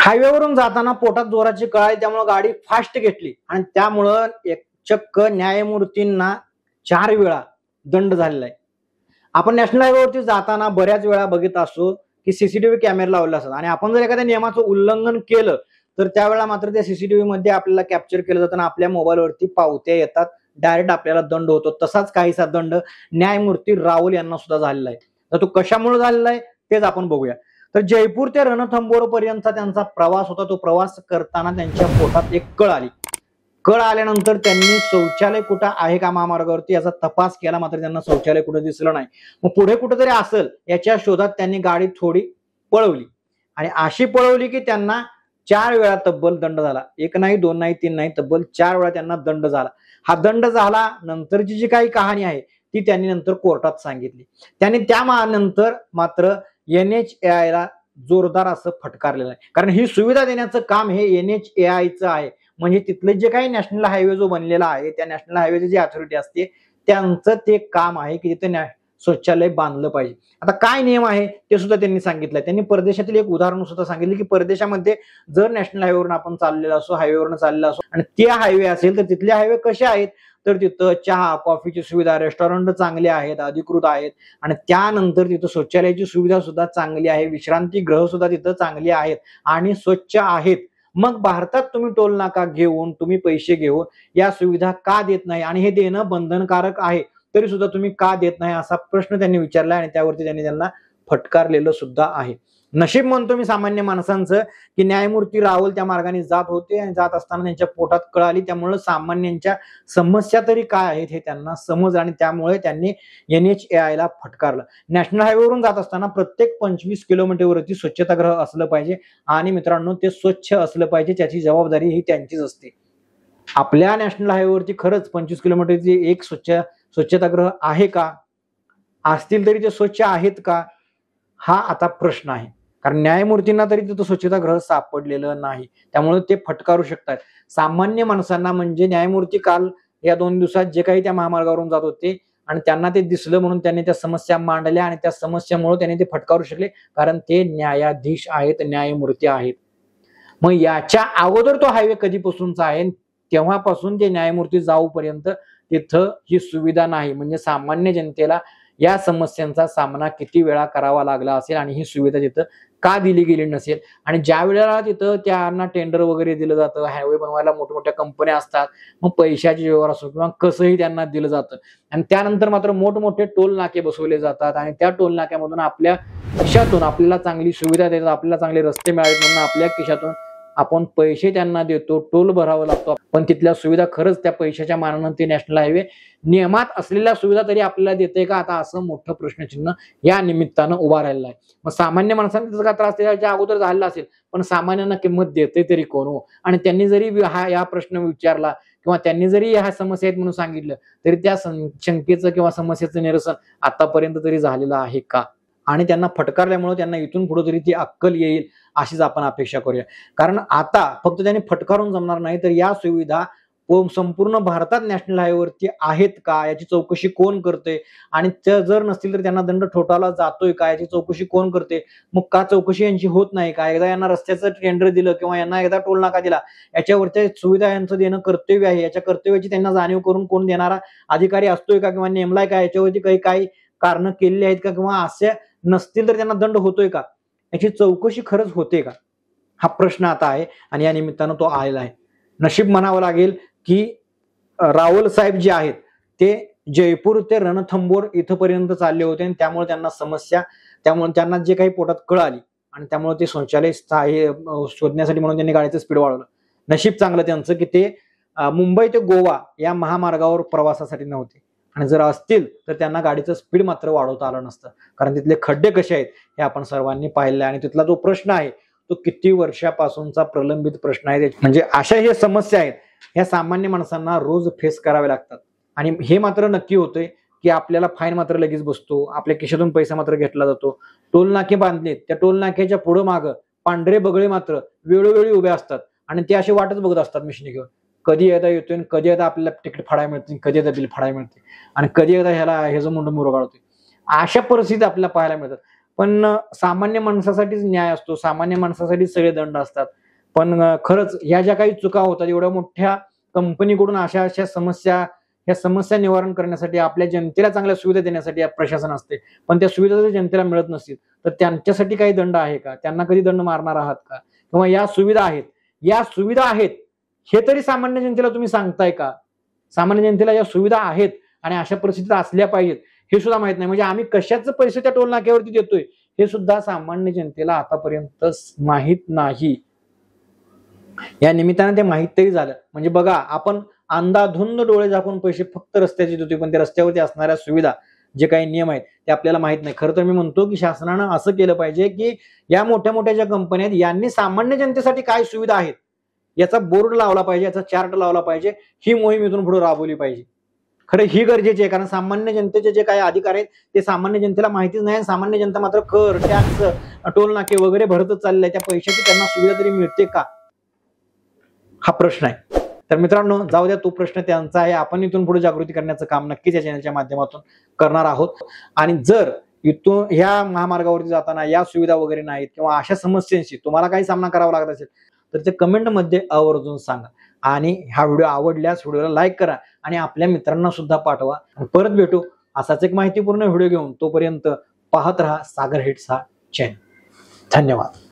हायवेवरून जाताना पोटात जोराची कळ आली, त्यामुळे गाडी फास्ट घेतली आणि त्यामुळं एक चक्क न्यायमूर्तींना 4 वेळा दंड झालेला आहे. आपण नॅशनल हायवेवरती जाताना बऱ्याच वेळा बघित असतो की सीसीटीव्ही कॅमेरा लावलेला असतात आणि आपण जर एखाद्या नियमाचं उल्लंघन केलं तर त्यावेळेला मात्र त्या सीसीटीव्ही मध्ये आपल्याला कॅप्चर केलं जातं, आपल्या मोबाईलवरती पावत्या येतात, डायरेक्ट आपल्याला दंड होतो. तसाच काहीसा दंड न्यायमूर्ती राहुल यांना सुद्धा झालेला आहे. तर तो कशामुळे झालेला आहे तेच आपण बघूया. तर जयपूर ते रणथंबोर पर्यंतचा त्यांचा प्रवास होता. तो प्रवास करताना त्यांच्या पोटात एक कळ आली. कळ आल्यानंतर त्यांनी शौचालय कुठं आहे का महामार्गावरती याचा तपास केला, मात्र त्यांना शौचालय कुठं दिसलं नाही. मग पुढे कुठेतरी असेल याच्या शोधात त्यांनी गाडी थोडी पळवली आणि अशी पळवली की त्यांना 4 वेळा तब्बल दंड झाला. 1 नाही 2 नाही 3 नाही, तब्बल 4 वेळा त्यांना दंड झाला. हा दंड झाला नंतरची जी काही कहाणी आहे ती त्यांनी नंतर कोर्टात सांगितली. त्यांनी त्यानंतर मात्र NHAI ला जोरदार असं फटकारलेलं आहे. कारण ही सुविधा देण्याचं काम हे NHAIचं आहे. म्हणजे तिथले जे काही नॅशनल हायवे जो बनलेला आहे त्या नॅशनल हायवेची जी अथॉरिटी असते त्यांचं ते काम आहे की तिथे शौचालय बांधलं पाहिजे. आता काय नियम आहे ते सुद्धा त्यांनी सांगितलं. त्यांनी परदेशातील एक उदाहरण सुद्धा सांगितलं की परदेशामध्ये जर नॅशनल हायवेवरून आपण चाललेला असो, हायवेवरून चाललेला असो आणि ते हायवे असेल तर तिथले हायवे कसे आहेत तर तिथं चहा कॉफीची सुविधा, रेस्टॉरंट चांगले आहेत, अधिकृत आहेत आणि त्यानंतर तिथं शौचालयाची सुविधा सुद्धा चांगली आहे, विश्रांती ग्रह सुद्धा तिथं चांगली आहेत आणि स्वच्छ आहेत. मग भारतात तुम्ही टोल नाका घेऊन तुम्ही पैसे घेऊन या सुविधा का देत नाही आणि हे देणं बंधनकारक आहे तरी सुद्धा तुम्ही का देत नाही असा प्रश्न त्यांनी विचारला आणि त्यावरती त्यांना फटकारलेलं सुद्धा आहे. नशीब म्हणतो मी सामान्य माणसांचं की न्यायमूर्ती राहुल त्या मार्गाने जात होते आणि जात असताना त्यांच्या पोटात कळ आली. त्यामुळे सामान्यांच्या समस्या तरी काय आहेत हे त्यांना समज आणि त्यामुळे त्यांनी NHAI ला फटकारलं. नॅशनल हायवेवरून जात असताना प्रत्येक 25 किलोमीटरवरती स्वच्छतागृह असलं पाहिजे आणि मित्रांनो ते स्वच्छ असलं पाहिजे, त्याची जबाबदारी ही त्यांचीच असते. आपल्या नॅशनल हायवेवरती खरंच 25 किलोमीटरची एक स्वच्छतागृह आहे का, असतील तरी ते स्वच्छ आहेत का, हा आता प्रश्न आहे. कारण न्यायमूर्तींना तरी तिथं स्वच्छतागृह सापडलेलं नाही, त्यामुळे ते फटकारू शकतात. सामान्य माणसांना म्हणजे न्यायमूर्ती काल या 2 दिवसात जे काही त्या महामार्गावरून जात होते आणि त्यांना ते दिसलं म्हणून त्यांनी त्या समस्या मांडल्या आणि त्या समस्यामुळे त्यांनी ते फटकारू शकले, कारण ते न्यायाधीश आहेत, न्यायमूर्ती आहेत. मग याच्या अगोदर तो हायवे कधीपासूनचा आहे तेव्हापासून ते न्यायमूर्ती जाऊपर्यंत तिथं ही सुविधा नाही. म्हणजे सामान्य जनतेला या समस्यांचा सामना किती वेळा करावा लागला असेल आणि ही सुविधा तिथं का दिली गेली नसेल. आणि ज्या वेळेला तिथं त्यांना टेंडर वगैरे दिलं जातं, हायवे बनवायला मोठमोठ्या कंपन्या असतात, मग पैशाचे व्यवहार असो किंवा कसंही त्यांना दिलं जातं आणि त्यानंतर मात्र मोठमोठे टोल नाके बसवले जातात आणि त्या टोल नाक्यामधून आपल्या खिशातून आपल्याला चांगली सुविधा देतात, आपल्याला चांगले रस्ते मिळावेत म्हणून आपल्या खिशातून आपण पैसे त्यांना देतो, टोल भरावा लागतो, पण तिथल्या सुविधा खरंच त्या पैशाच्या मानानं ते नॅशनल हायवे नियमात असलेल्या सुविधा तरी आपल्याला देते का, आता असं मोठं प्रश्नचिन्ह या निमित्तानं उभा राहिलेलं आहे. मग सामान्य माणसांना त्याचा त्रास त्याच्या अगोदर झालेला असेल, पण सामान्यांना किंमत देते तरी कोण हो. आणि त्यांनी जरी हा प्रश्न विचारला किंवा त्यांनी जरी ह्या समस्या आहेत म्हणून सांगितलं तरी त्या शंकेचं किंवा समस्येचं निरसन आतापर्यंत तरी झालेलं आहे का. आणि त्यांना फटकारल्यामुळे त्यांना इथून पुढे तरी ती अक्कल येईल अशीच आपण अपेक्षा करूया. कारण आता फक्त त्यांनी फटकारून जमणार नाही, तर या सुविधा संपूर्ण भारतात नॅशनल हायवेवरती आहेत का याची चौकशी कोण करते आणि त्या जर नसतील तर त्यांना दंड ठोठावला जातोय का याची चौकशी कोण करते. मग का चौकशी यांची होत नाही का, एकदा यांना रस्त्याचं टेंडर दिलं किंवा यांना एकदा टोल नाका दिला याच्यावरच्या सुविधा यांचं देणं कर्तव्य आहे, याच्या कर्तव्याची त्यांना जाणीव करून कोण देणारा अधिकारी असतोय का किंवा नेमलाय का, याच्यावरती काही कारण केलेली आहेत का किंवा असे नसतील तर त्यांना दंड होतोय का, याची चौकशी खरंच होते का, हा प्रश्न आता आहे आणि या निमित्तानं तो आलेला आहे. नशीब म्हणावं लागेल की राहुल साहेब जे आहेत ते जयपूर ते रणथंबोर इथपर्यंत चालले होते आणि त्यामुळे त्यांना त्यामुळे त्यांना जे काही पोटात कळ आली आणि त्यामुळे ते शौचालय शोधण्यासाठी म्हणून त्यांनी गाडीचं स्पीड वाढवलं. नशीब चांगलं त्यांचं की ते मुंबई ते गोवा या महामार्गावर प्रवासासाठी नव्हते आणि जर असतील तर त्यांना गाडीचं स्पीड मात्र वाढवता आलं नसतं. कारण तिथले खड्डे कसे आहेत हे आपण सर्वांनी पाहिलं आणि तिथला जो प्रश्न आहे तो किती वर्षापासूनचा प्रलंबित प्रश्न आहे. म्हणजे अशा हे समस्या आहेत ह्या सामान्य माणसांना रोज फेस करावे लागतात आणि हे मात्र नक्की होतंय की आपल्याला फाईन मात्र लगेच बसतो, आपल्या खिशातून पैसा मात्र घेतला जातो. टोल नाके बांधलेत, त्या टोल नाक्याच्या पुढं मागं पांढरे बगळे मात्र वेळोवेळी उभे असतात आणि ते असे वाटच बघत असतात मिशनी घेऊन, कधी एकदा येतोय, कधी एकदा आपल्याला तिकीट फाडायला मिळते, कधी एकदा बिल फाडायला मिळते आणि कधी एकदा ह्याला ह्याचं मुंड मुरगाळतोय. अशा परिस्थिती आपल्याला पाहायला मिळतात. पण सामान्य माणसासाठीच न्याय असतो, सामान्य माणसासाठी सगळे दंड असतात. पण खरंच ह्या ज्या काही चुका होतात एवढ्या मोठ्या कंपनीकडून अशा अशा समस्या, या समस्या निवारण करण्यासाठी, आपल्या जनतेला चांगल्या सुविधा देण्यासाठी प्रशासन असते, पण त्या सुविधा जर जनतेला मिळत नसतील तर त्यांच्यासाठी काही दंड आहे का? त्यांना कधी दंड मारणार आहात का? किंवा या सुविधा आहेत, या सुविधा आहेत हे तरी सामान्य जनतेला तुम्ही सांगताय का? सामान्य जनतेला या सुविधा आहेत आणि अशा परिस्थितीत असल्या पाहिजेत हे सुद्धा माहित नाही. म्हणजे आम्ही कशाचे पैसे त्या टोल नाक्यावरती देतोय हे सुद्धा सामान्य जनतेला आतापर्यंत माहित नाही. या निमित्तानं ते माहित तरी झालं. म्हणजे बघा, आपण अंधाधुंद डोळे झाकून पैसे फक्त रस्त्याचे देतोय, पण त्या रस्त्यावरती असणाऱ्या सुविधा, जे काही नियम आहेत ते आपल्याला माहित नाही. खरं तर मी म्हणतो की शासनानं असं केलं पाहिजे की या मोठ्या मोठ्या ज्या कंपन्या आहेत यांनी सामान्य जनतेसाठी काय सुविधा आहेत याचा बोर्ड लावला पाहिजे, याचा चार्ट लावला पाहिजे. ही मोहीम इथून पुढे राबवली पाहिजे. खरं ही गरजेची आहे, कारण सामान्य जनतेचे जे काही अधिकार आहेत ते सामान्य जनतेला माहितीच नाही. सामान्य जनता मात्र कर, टॅक्स, टोल नाके वगैरे भरतच चालले. त्या पैशाची त्यांना सुविधा तरी मिळते का, हा प्रश्न आहे. तर मित्रांनो, जाऊ द्या, तो प्रश्न त्यांचा आहे. आपण इथून पुढे जागृती करण्याचं काम नक्कीच या चॅनलच्या माध्यमातून करणार आहोत. आणि जर इथून ह्या महामार्गावरती जाताना या सुविधा वगैरे नाहीत किंवा अशा समस्यांशी तुम्हाला काही सामना करावा लागत असेल तर ते कमेंटमध्ये आवर्जून सांगा. आणि हा व्हिडिओ आवडल्यास व्हिडिओला लाईक करा आणि आपल्या मित्रांना सुद्धा पाठवा. परत भेटू असाच एक माहितीपूर्ण व्हिडिओ घेऊन. तोपर्यंत पाहत रहा सागर हिट्स हा चॅनल. धन्यवाद.